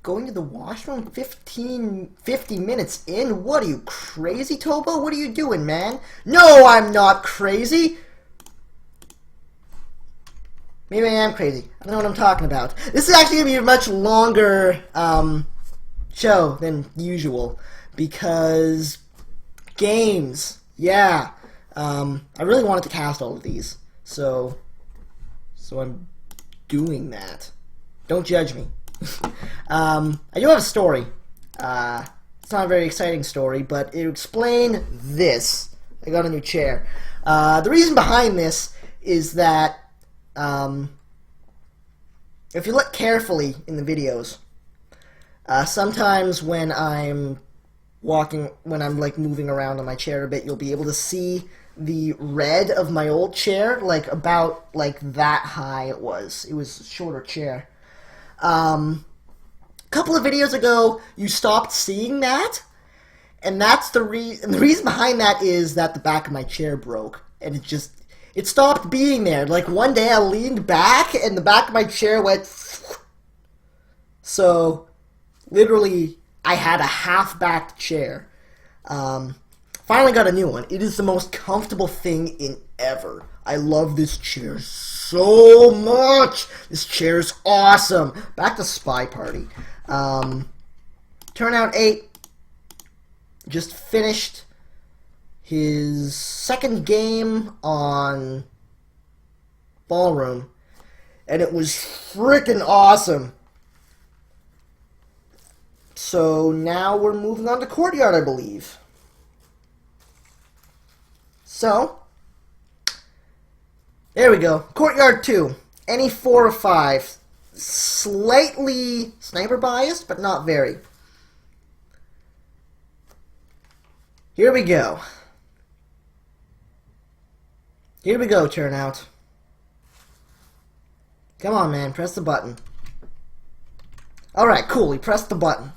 going to the washroom 50 minutes in? What are you, crazy, Tobo? What are you doing, man? No, I'm not crazy! Maybe I am crazy. I don't know what I'm talking about. This is actually going to be a much longer show than usual because games. Yeah. I really wanted to cast all of these. So I'm doing that. Don't judge me. I do have a story. It's not a very exciting story, but it'll explain this. I got a new chair. The reason behind this is that if you look carefully in the videos, sometimes when I'm like moving around on my chair a bit, you'll be able to see the red of my old chair, like about like that high it was. It was a shorter chair. A couple of videos ago, you stopped seeing that, and that's the reason. The reason behind that is that the back of my chair broke, and it stopped being there. Like one day, I leaned back, and the back of my chair went. So, literally, I had a half-backed chair. Finally got a new one. It is the most comfortable thing in ever. I love this chair so much. This chair is awesome. Back to SpyParty. Turnout 8 just finished his second game on Ballroom, and it was freaking awesome. So now we're moving on to Courtyard, I believe. So, there we go. Courtyard 2. Any 4 or 5. Slightly sniper biased, but not very. Here we go. Here we go, Turnout. Come on, man. Press the button. Alright, cool. We pressed the button.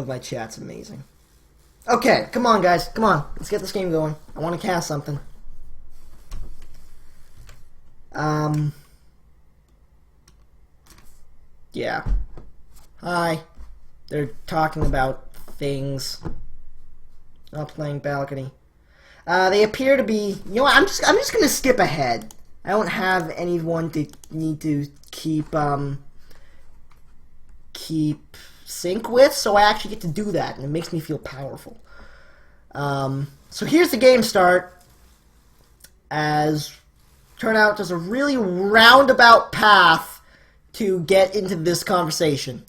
My chat's amazing. Okay, come on, guys. Come on. Let's get this game going. I want to cast something. Yeah. Hi. They're talking about things. Not playing balcony. They appear to be. You know what? I'm just gonna skip ahead. I don't have anyone to need to keep sync with, so I actually get to do that, and it makes me feel powerful. So here's the game start. As Turnout does a really roundabout path to get into this conversation.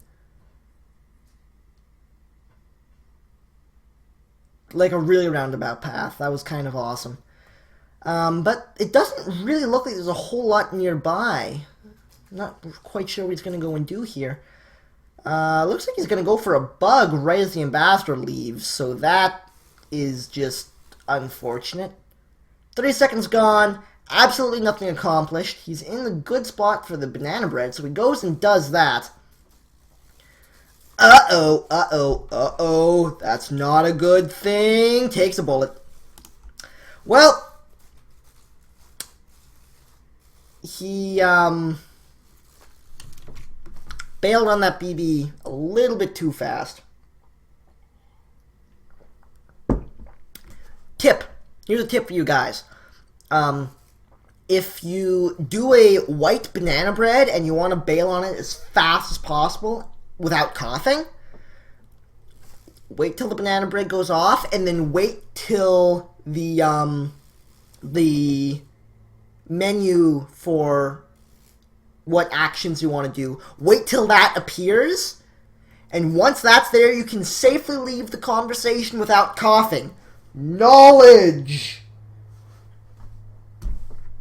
Like a really roundabout path. That was kind of awesome. But it doesn't really look like there's a whole lot nearby. I'm not quite sure what he's going to go and do here. Looks like he's going to go for a bug right as the ambassador leaves, so that is just unfortunate. 30 seconds gone, absolutely nothing accomplished. He's in the good spot for the banana bread, so he goes and does that. Uh-oh, that's not a good thing. Takes a bullet. Well, he, bailed on that BB a little bit too fast. Tip. Here's a tip for you guys. If you do a white banana bread and you want to bail on it as fast as possible without coughing, wait till the banana bread goes off and then wait till the menu for what actions you want to do. Wait till that appears, and once that's there, you can safely leave the conversation without coughing. Knowledge!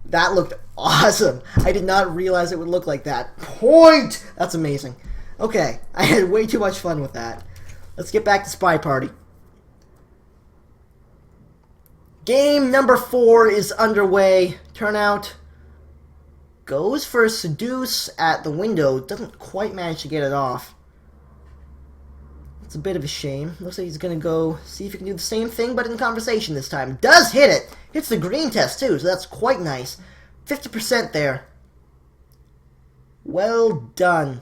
That looked awesome. I did not realize it would look like that. Point! That's amazing. Okay, I had way too much fun with that. Let's get back to SpyParty. Game number 4 is underway. Turnout goes for a seduce at the window. Doesn't quite manage to get it off. It's a bit of a shame. Looks like he's going to go see if he can do the same thing, but in conversation this time. Does hit it! Hits the green test, too, so that's quite nice. 50% there. Well done.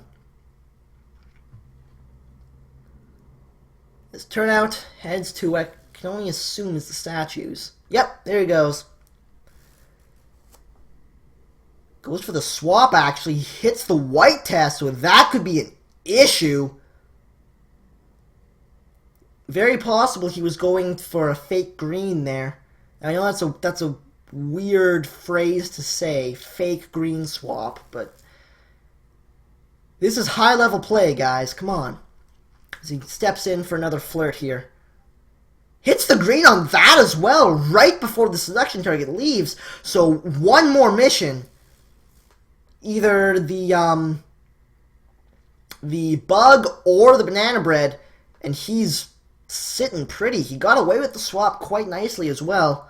This turnout heads to what I can only assume is the statues. Yep, there he goes. Goes for the swap, actually. Hits the white test, so that could be an issue. Very possible he was going for a fake green there. I know that's a weird phrase to say, fake green swap, but this is high-level play, guys. Come on. As he steps in for another flirt here. Hits the green on that as well, right before the selection target leaves. So one more mission. Either the bug or the banana bread, and he's sitting pretty. He got away with the swap quite nicely as well.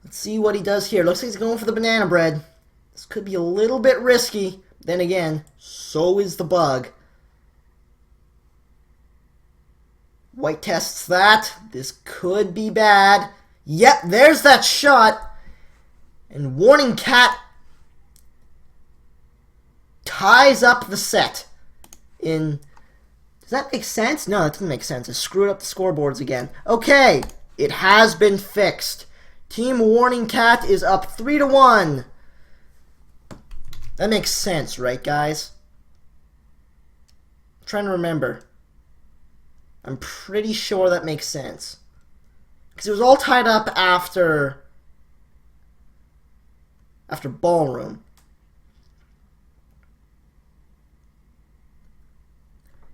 Let's see what he does here. Looks like he's going for the banana bread. This could be a little bit risky. Then again, so is the bug. White tests that. This could be bad. Yep, there's that shot. And Warning Cat ties up the set. Does that make sense? No, that doesn't make sense. I screwed up the scoreboards again. Okay, it has been fixed. Team Warning Cat is up 3-1. That makes sense, right, guys? I'm trying to remember. I'm pretty sure that makes sense. Because it was all tied up after Ballroom.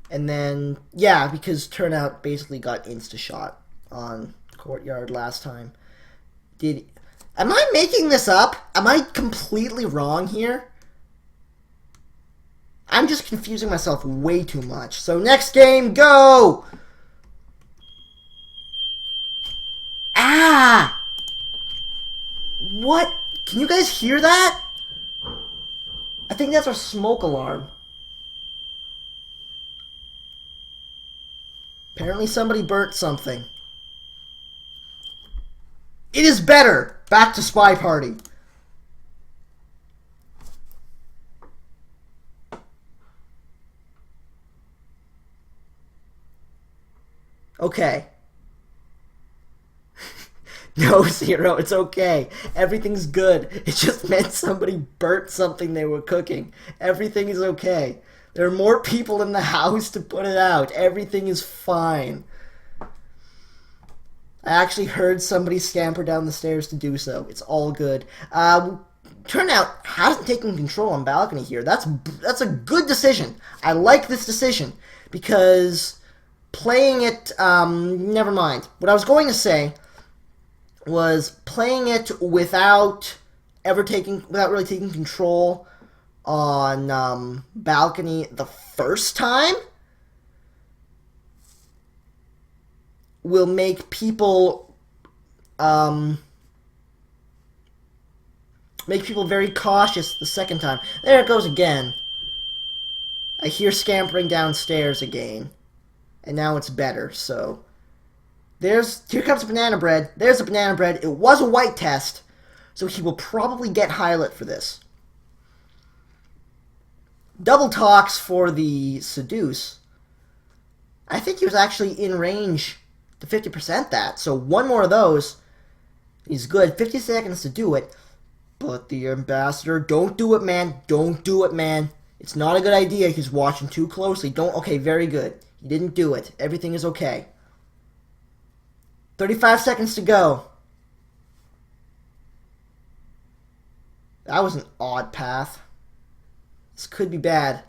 And then, yeah, because Turnout basically got insta-shot on Courtyard last time. Am I making this up? Am I completely wrong here? I'm just confusing myself way too much. So next game, go! Ah! What? Can you guys hear that? I think that's our smoke alarm. Apparently somebody burnt something. It is better! Back to SpyParty. Okay. No, Zero, it's okay. Everything's good. It just meant somebody burnt something they were cooking. Everything is okay. There are more people in the house to put it out. Everything is fine. I actually heard somebody scamper down the stairs to do so. It's all good. Turnout hasn't taken control on balcony here. That's a good decision. I like this decision because playing it. Never mind. What I was going to say was playing it without really taking control on balcony the first time will make people very cautious the second time. There it goes again. I hear scampering downstairs again, and now it's better. So here comes the banana bread. There's the banana bread. It was a white test, so he will probably get highlight for this. Double talks for the seduce. I think he was actually in range to 50% that. So one more of those is good. 50 seconds to do it. But the ambassador, don't do it, man. Don't do it, man. It's not a good idea. He's watching too closely. Okay, very good. He didn't do it. Everything is okay. 35 seconds to go. That was an odd path. This could be bad.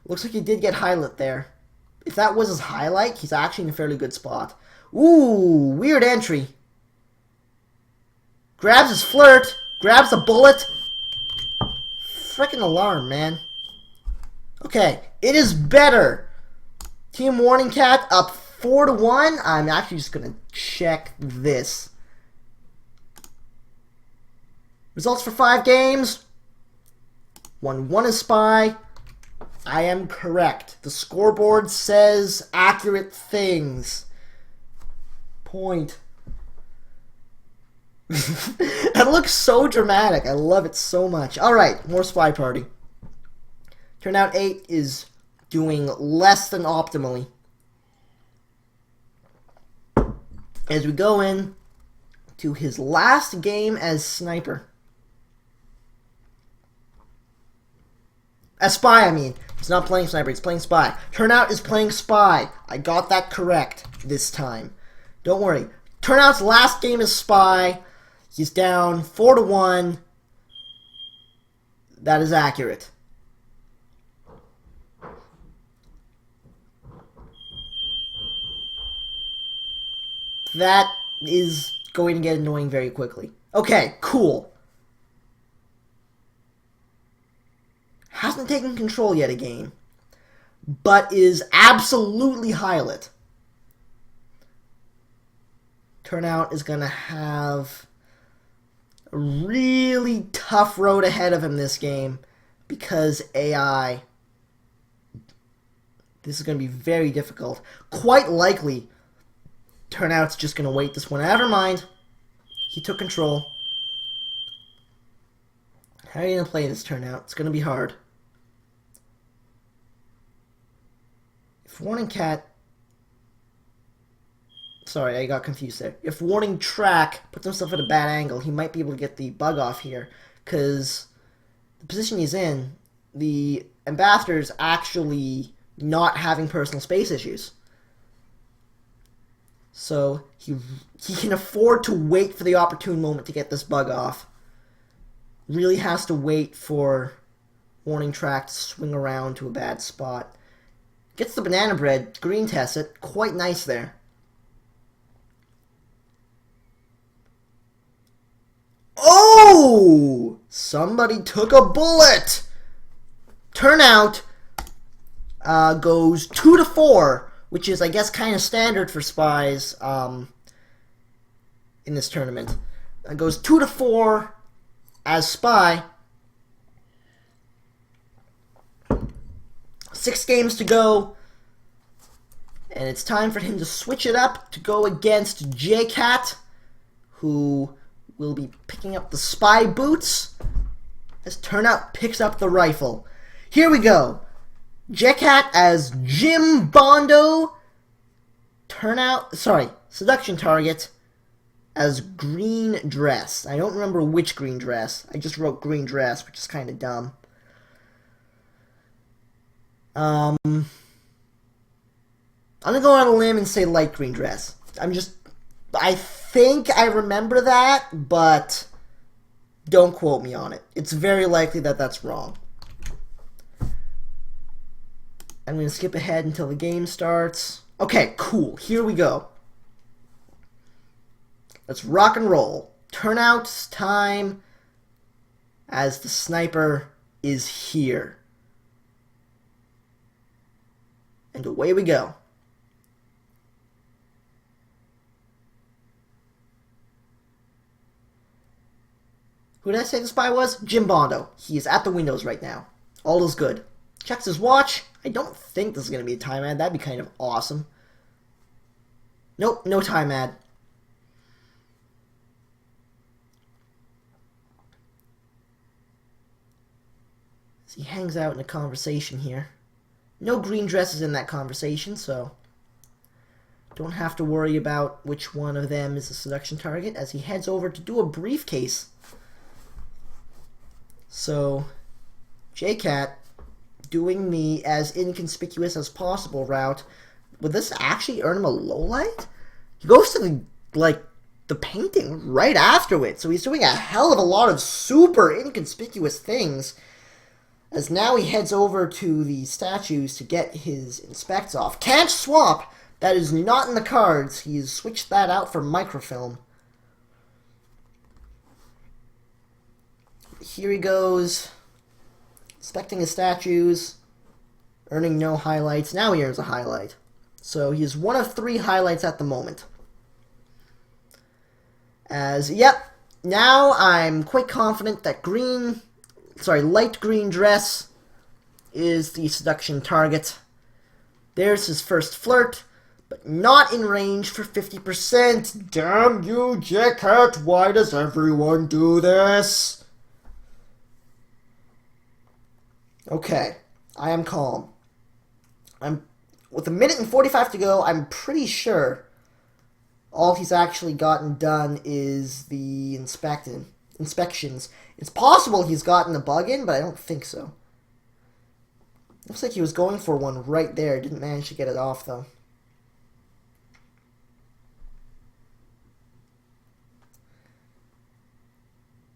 Looks like he did get highlight there. If that was his highlight, he's actually in a fairly good spot. Ooh, weird entry. Grabs his flirt. Grabs the bullet. Frickin' alarm, man. Okay, it is better. Team Warning Cat up 4-1. I'm actually just going to check this. Results for 5 games. 1-1 is Spy. I am correct. The scoreboard says accurate things. Point. That looks so dramatic. I love it so much. Alright, more Spy Party. Turnout 8 is doing less than optimally. As we go in to his last game as sniper. As spy, I mean. He's not playing sniper, he's playing spy. Turnout is playing spy. I got that correct this time. Don't worry. Turnout's last game is spy. He's down 4-1. That is accurate. That is going to get annoying very quickly. Okay, cool. Hasn't taken control yet again, but is absolutely highlight. Turnout is going to have a really tough road ahead of him this game because AI. This is going to be very difficult. Quite likely, Turnout's just going to wait this one. Never mind. He took control. How are you going to play this Turnout? It's going to be hard. If Warning Cat... Sorry, I got confused there. If Warning Track puts himself at a bad angle, he might be able to get the bug off here. Because the position he's in, the Ambassador's actually not having personal space issues. So he can afford to wait for the opportune moment to get this bug off. Really has to wait for Warning Track to swing around to a bad spot. Gets the banana bread, green tests it, quite nice there. Oh! Somebody took a bullet! Turnout goes 2-4, which is, I guess, kind of standard for spies in this tournament. It goes 2-4 as spy. 6 games to go. And it's time for him to switch it up to go against J-Cat, who will be picking up the spy boots as Turnout picks up the rifle. Here we go. J-Cat as Jim Bondo. Seduction target as green dress. I don't remember which green dress. I just wrote green dress, which is kind of dumb. I'm gonna go on a limb and say light green dress. I think I remember that, but don't quote me on it. It's very likely that that's wrong. I'm going to skip ahead until the game starts. Okay, cool. Here we go. Let's rock and roll. Turnout's time as the sniper is here. And away we go. Who did I say the spy was? Jim Bondo. He is at the windows right now. All is good. Checks his watch. I don't think this is going to be a time ad. That'd be kind of awesome. Nope, no time ad. So he hangs out in a conversation here. No green dresses in that conversation, so don't have to worry about which one of them is a seduction target as he heads over to do a briefcase. So, J-Cat doing the as inconspicuous as possible route. Would this actually earn him a low light? He goes to the painting right after it, so he's doing a hell of a lot of super inconspicuous things. As now he heads over to the statues to get his inspects off. Can't swap! That is not in the cards. He's switched that out for microfilm. Here he goes, inspecting his statues, earning no highlights. Now he earns a highlight. So he is one of 3 highlights at the moment. Now I'm quite confident that light green dress is the seduction target. There's his first flirt, but not in range for 50%. Damn you, Jackhat, why does everyone do this? Okay, I am calm. With a minute and 45 to go, I'm pretty sure all he's actually gotten done is the inspections. It's possible he's gotten a bug in, but I don't think so. Looks like he was going for one right there. Didn't manage to get it off, though.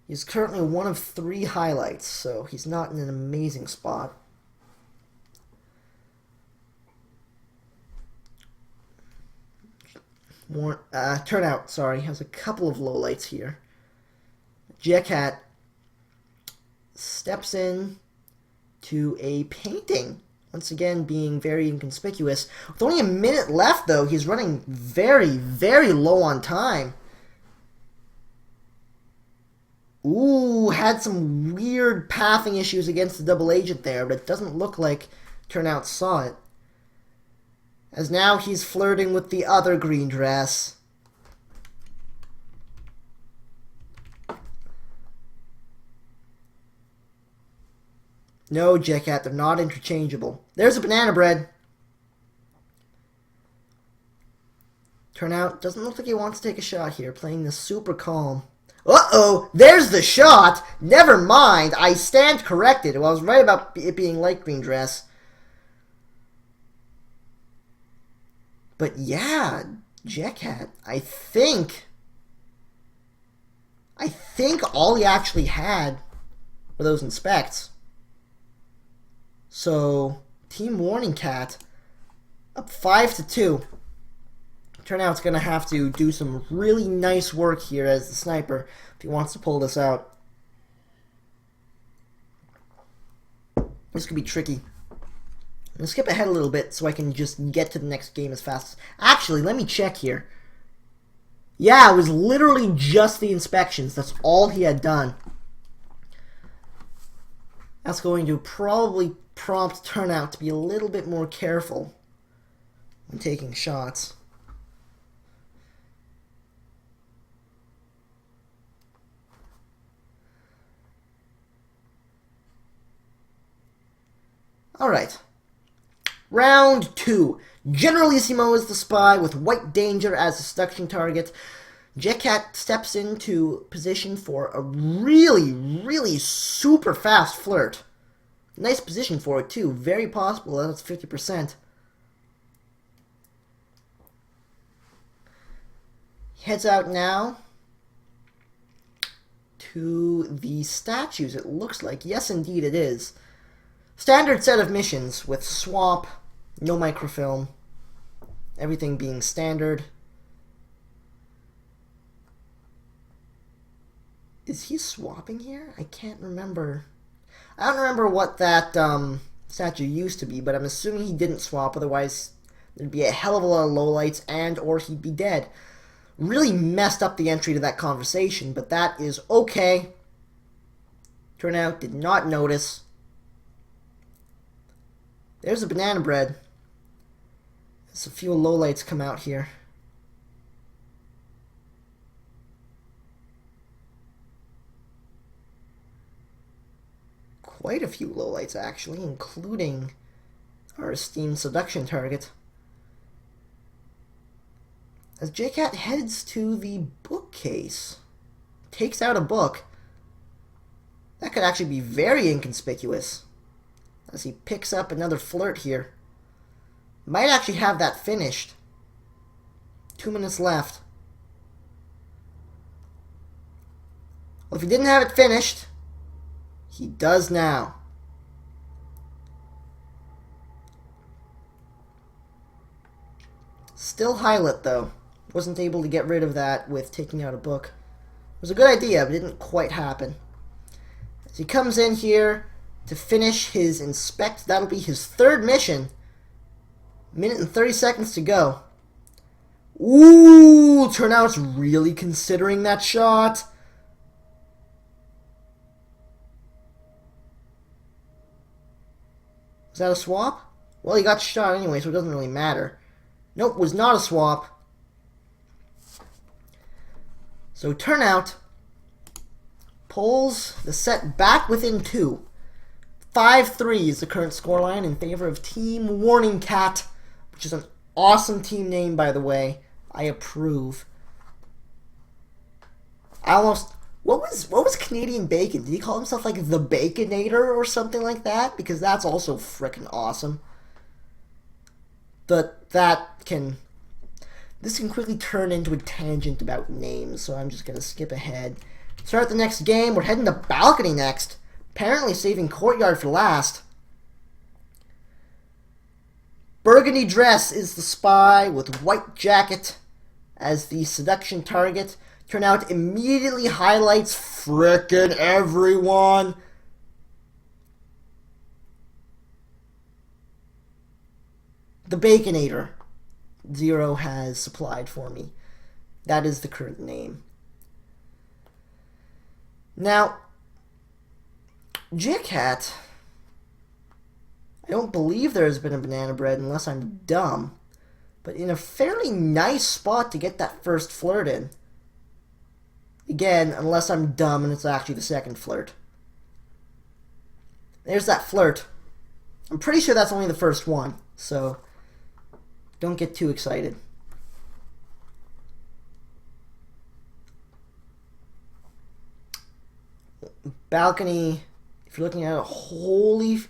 He's currently one of 3 highlights, so he's not in an amazing spot. Turnout, sorry, has a couple of lowlights here. Jackhat steps in to a painting, once again being very inconspicuous. With only a minute left, though, he's running very, very low on time. Ooh, had some weird pathing issues against the double agent there, but it doesn't look like Turnout saw it. As now he's flirting with the other green dress. No, Jackhat, they're not interchangeable. There's a banana bread. Turnout doesn't look like he wants to take a shot here, playing this super calm. Uh-oh, there's the shot! Never mind, I stand corrected. Well, I was right about it being light green dress. But yeah, Jackhat, I think all he actually had were those inspects. So, Team Warning Cat up 5-2. Turnout's going to have to do some really nice work here as the sniper if he wants to pull this out. This could be tricky. I'm going to skip ahead a little bit so I can just get to the next game as fast as... Actually, let me check here. Yeah, it was literally just the inspections. That's all he had done. That's going to probably prompt Turnout to be a little bit more careful when taking shots. Alright. Round 2. Generalissimo is the spy with White Danger as the seduction target. Jackhat steps into position for a really, really super fast flirt. Nice position for it too. Very possible that's 50%. He heads out now to the statues, it looks like. Yes, indeed it is. Standard set of missions with swap, no microfilm, everything being standard. Is he swapping here? I can't remember. I don't remember what that statue used to be, but I'm assuming he didn't swap, otherwise there'd be a hell of a lot of lowlights and or he'd be dead. Really messed up the entry to that conversation, but that is okay. Turnout did not notice. There's a banana bread. There's a few lowlights come out here. Quite a few lowlights, actually, including our esteemed seduction target. As Jackhat heads to the bookcase, takes out a book. That could actually be very inconspicuous. As he picks up another flirt here. Might actually have that finished. 2 minutes left. Well, if he didn't have it finished, he does now. Still highlight though. Wasn't able to get rid of that with taking out a book. It was a good idea, but it didn't quite happen. As he comes in here to finish his inspect, that'll be his third mission. Minute and 30 seconds to go. Ooh, Turnout's really considering that shot. Was that a swap? Well, he got shot anyway, so it doesn't really matter. Nope, was not a swap. So turnout pulls the set back within 2. 5-3 is the current scoreline in favor of Team Warning Cat, which is an awesome team name, by the way. I approve. What was Canadian Bacon? Did he call himself like the Baconator or something like that? Because that's also frickin' awesome. But this can quickly turn into a tangent about names, so I'm just gonna skip ahead. Start the next game. We're heading to Balcony next. Apparently saving Courtyard for last. Burgundy dress is the spy with white jacket as the seduction target. Turnout immediately highlights frickin' everyone. The Baconator. Zero has supplied for me. That is the current name. Now, Jigcat, I don't believe there has been a banana bread unless I'm dumb, but in a fairly nice spot to get that first flirt in. Again, unless I'm dumb and it's actually the second flirt. There's that flirt. I'm pretty sure that's only the first one, so don't get too excited. Balcony, if you're looking at it,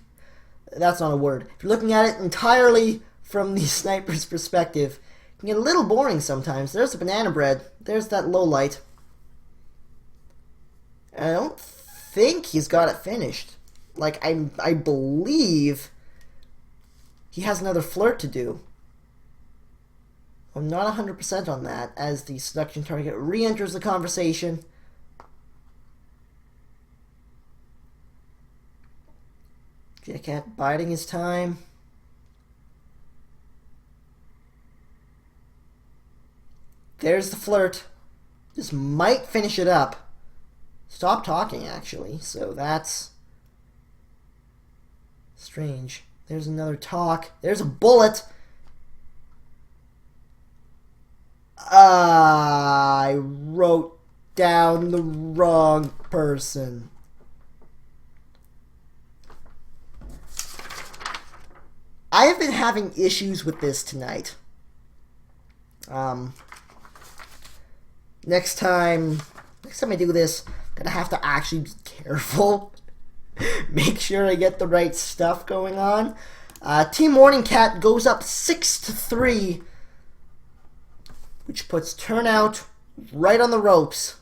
that's not a word. If you're looking at it entirely from the sniper's perspective, it can get a little boring sometimes. There's the banana bread. There's that low light. I don't think he's got it finished. Like, I believe he has another flirt to do. I'm not 100% on that, as the seduction target re-enters the conversation. Jigcat biding his time. There's the flirt. This might finish it up. Stop talking, actually, so that's strange. There's another talk. There's a bullet. I wrote down the wrong person. I have been having issues with this tonight. Next time I do this, I'm gonna have to actually be careful. Make sure I get the right stuff going on. Team Morning Cat goes up 6-3, which puts Turnout right on the ropes.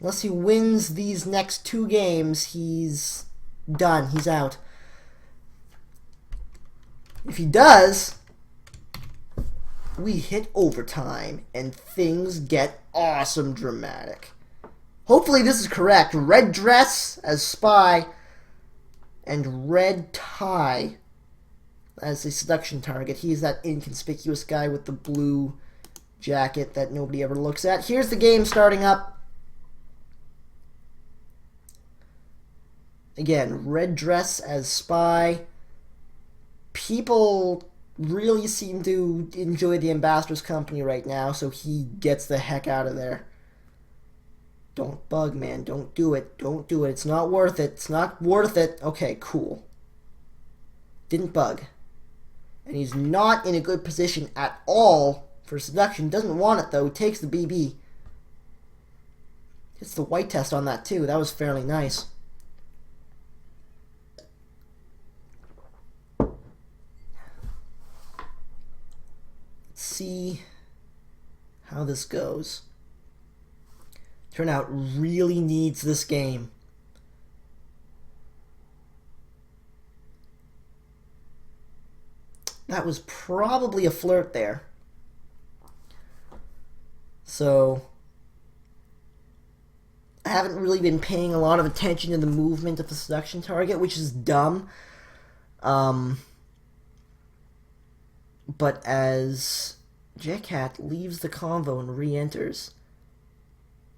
Unless he wins these next 2 games, he's done. He's out. If he does, we hit overtime and things get awesome dramatic. Hopefully this is correct. Red dress as spy and red tie as the seduction target. He's that inconspicuous guy with the blue jacket that nobody ever looks at. Here's the game starting up. Again, red dress as spy. People really seem to enjoy the ambassador's company right now, so he gets the heck out of there. Don't bug, man. Don't do it. Don't do it. It's not worth it. It's not worth it. Okay, cool. Didn't bug. And he's not in a good position at all for seduction. Doesn't want it, though. He takes the BB. Hits the white test on that, too. That was fairly nice. See how this goes. Turnout really needs this game. That was probably a flirt there. So I haven't really been paying a lot of attention to the movement of the seduction target, which is dumb. But as Jigcat leaves the convo and re-enters,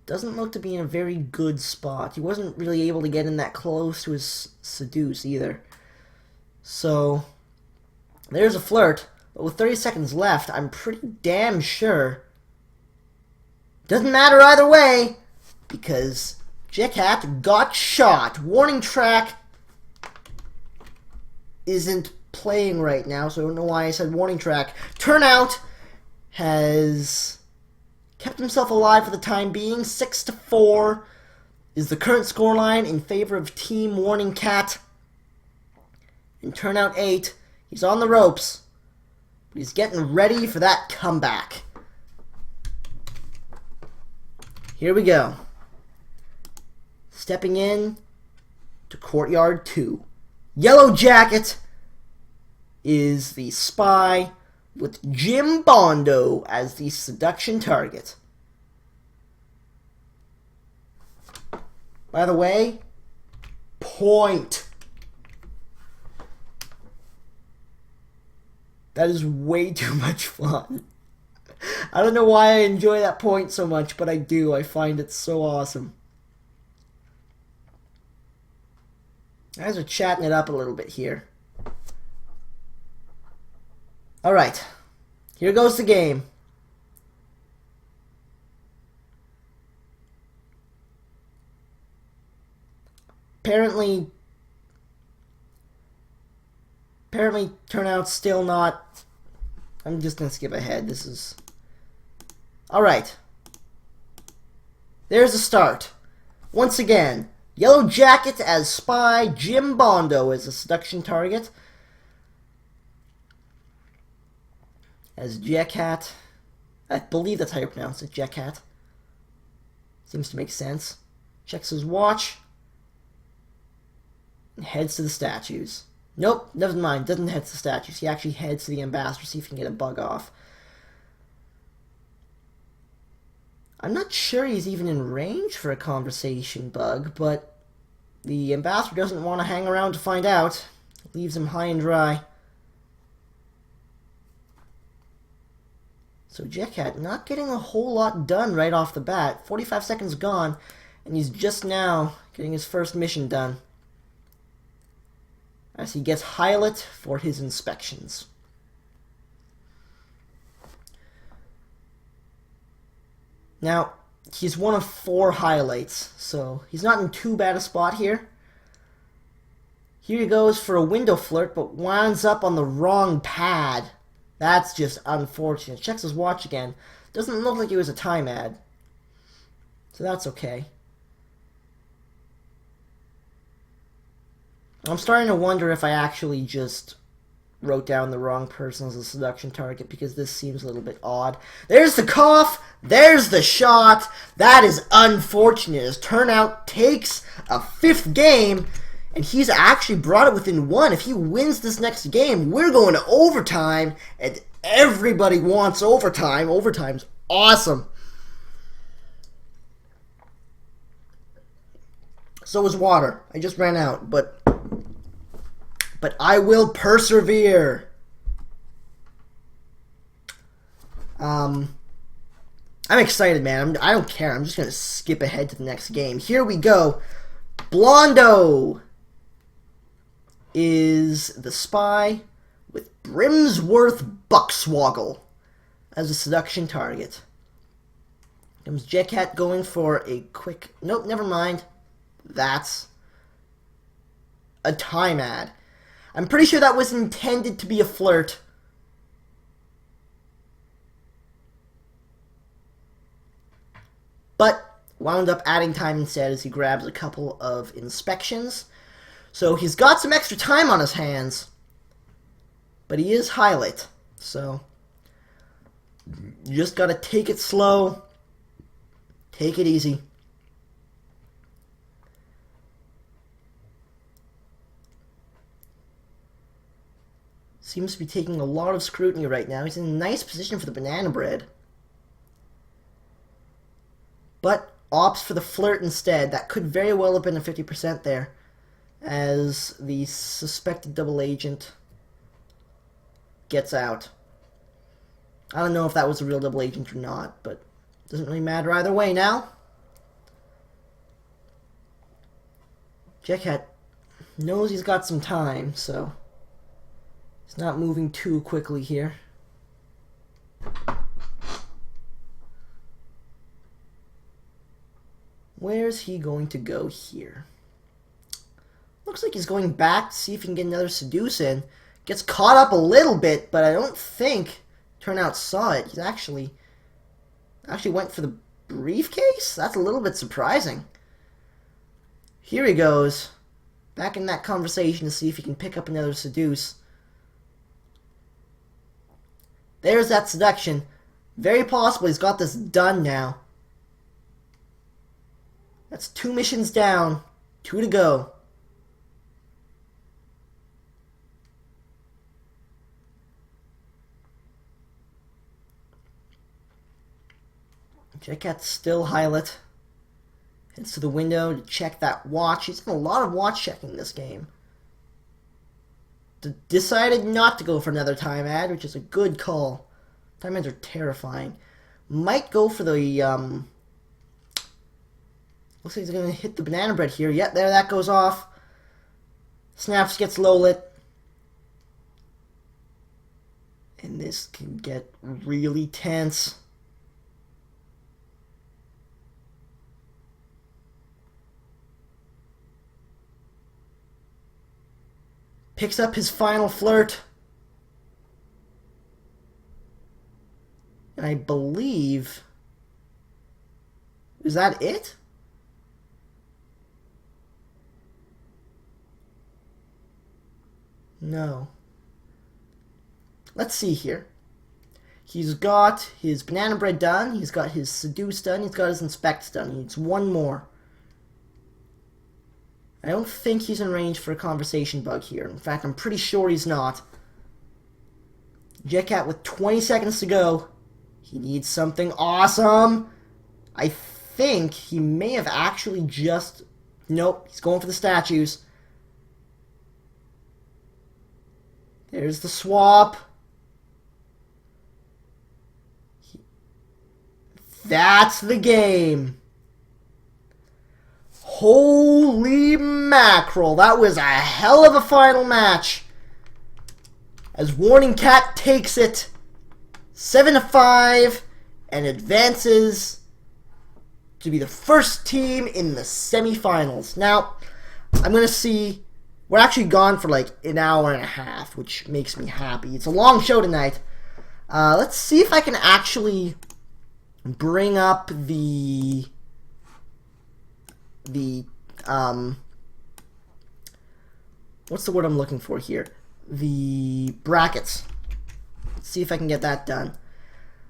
doesn't look to be in a very good spot. He wasn't really able to get in that close to his seduce either. So, there's a flirt. But with 30 seconds left, I'm pretty damn sure. Doesn't matter either way, because Jet-Cat got shot. Warning track isn't playing right now, so I don't know why I said warning track. Turnout has kept himself alive for the time being. 6-4 is the current scoreline in favor of Team Warning Cat. In Turnout 8, he's on the ropes. But he's getting ready for that comeback. Here we go. Stepping in to Courtyard 2. Yellow Jacket is the spy with Jim Bondo as the seduction target. By the way, point. That is way too much fun. I don't know why I enjoy that point so much, but I do. I find it so awesome. Guys are chatting it up a little bit here. Alright. Here goes the game. Apparently turnout's still not... I'm just going to skip ahead. This is... Alright. There's the start. Once again, Yellow Jacket as spy, Jim Bondo as a seduction target. As Jet-Cat. I believe that's how you pronounce it, Jet-Cat. Seems to make sense. Checks his watch. And heads to the statues. Nope, never mind. Doesn't head to the statues. He actually heads to the ambassador, see if he can get a bug off. I'm not sure he's even in range for a conversation bug, but the ambassador doesn't want to hang around to find out. Leaves him high and dry. So Jet-Cat not getting a whole lot done right off the bat. 45 seconds gone, and he's just now getting his first mission done. As he gets Hylet for his inspections. Now, he's one of 4 highlights, so he's not in too bad a spot here. Here he goes for a window flirt, but winds up on the wrong pad. That's just unfortunate. Checks his watch again. Doesn't look like it was a time ad. So that's okay. I'm starting to wonder if I actually just wrote down the wrong person as a seduction target, because this seems a little bit odd. There's the cough. There's the shot. That is unfortunate, as Turnout takes a 5th game, and he's actually brought it within 1. If he wins this next game, we're going to overtime, and everybody wants overtime. Overtime's awesome. So is water. I just ran out, but I will persevere. I'm excited, man. I don't care. I'm just going to skip ahead to the next game. Here we go. Blondo is the spy with Brimsworth Buckswoggle as a seduction target. Comes Jet-Cat going for a quick... Nope, never mind. That's a time ad. I'm pretty sure that was intended to be a flirt. But wound up adding time instead as he grabs a couple of inspections. So he's got some extra time on his hands. But he is highlight. So you just gotta take it slow. Take it easy. Seems to be taking a lot of scrutiny right now. He's in a nice position for the banana bread. But opts for the flirt instead. That could very well have been a 50% there, as the suspected double agent gets out. I don't know if that was a real double agent or not, but it doesn't really matter either way now. Jet-Cat knows he's got some time, so He's not moving too quickly here. Where's he going to go here? Looks like he's going back to see if he can get another seduce in. Gets caught up a little bit, but I don't think Turnout saw it. He's actually went for the briefcase? That's a little bit surprising. Here he goes. Back in that conversation to see if he can pick up another seduce. There's that seduction. Very possible he's got this done now. That's 2 missions down. 2 to go. Jetcat's still Hylet. Heads to the window to check that watch. He's done a lot of watch checking this game. Decided not to go for another time ad, which is a good call. Time ads are terrifying. Might go for the, looks like he's going to hit the banana bread here. Yep, there, that goes off. Snaps gets low lit. And this can get really tense. Picks up his final flirt. And I believe... Is that it? No. Let's see here. He's got his banana bread done. He's got his seduce done. He's got his inspect done. He needs one more. I don't think he's in range for a conversation bug here. In fact, I'm pretty sure he's not. Jetcat with 20 seconds to go. He needs something awesome. I think he may have actually just... Nope, he's going for the statues. There's the swap. That's the game. Holy mackerel, that was a hell of a final match. As Warning Cat takes it 7-5 and advances to be the first team in the semifinals. Now, I'm going to see, we're actually gone for like an hour and a half, which makes me happy. It's a long show tonight. Let's see if I can actually bring up the what's the word I'm looking for here? The brackets. Let's see if I can get that done.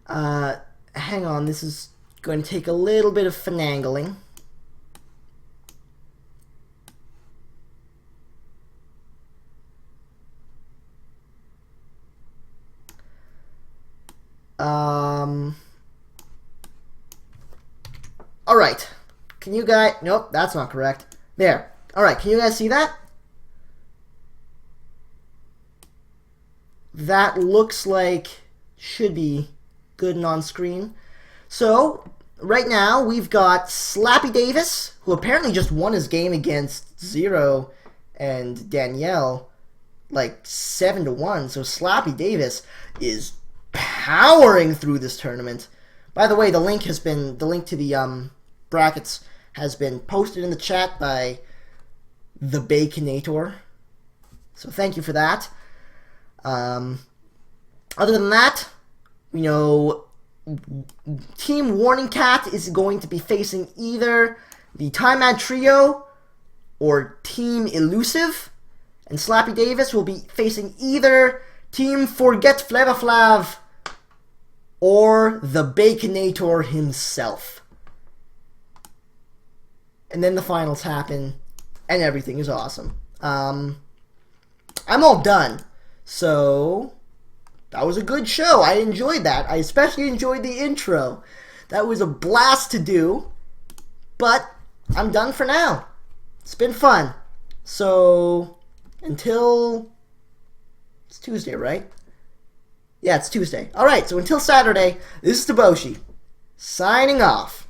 Hang on, this is going to take a little bit of finagling. Alright. Can you guys... Nope, that's not correct. There. Alright, can you guys see that? That looks like should be good and on screen. So, right now, we've got Slappy Davis, who apparently just won his game against Zero and Danielle, like 7-1. So Slappy Davis is powering through this tournament. By the way, the link to the brackets has been posted in the chat by the Baconator. So thank you for that. Other than that, we know Team Warning Cat is going to be facing either the Time Ad Trio or Team Elusive, and Slappy Davis will be facing either Team Forget Flava Flav or the Baconator himself. And then the finals happen, and everything is awesome. I'm all done. So, that was a good show. I enjoyed that. I especially enjoyed the intro. That was a blast to do. But, I'm done for now. It's been fun. So, until... It's Tuesday, right? Yeah, it's Tuesday. Alright, so until Saturday, this is Taboshi, signing off.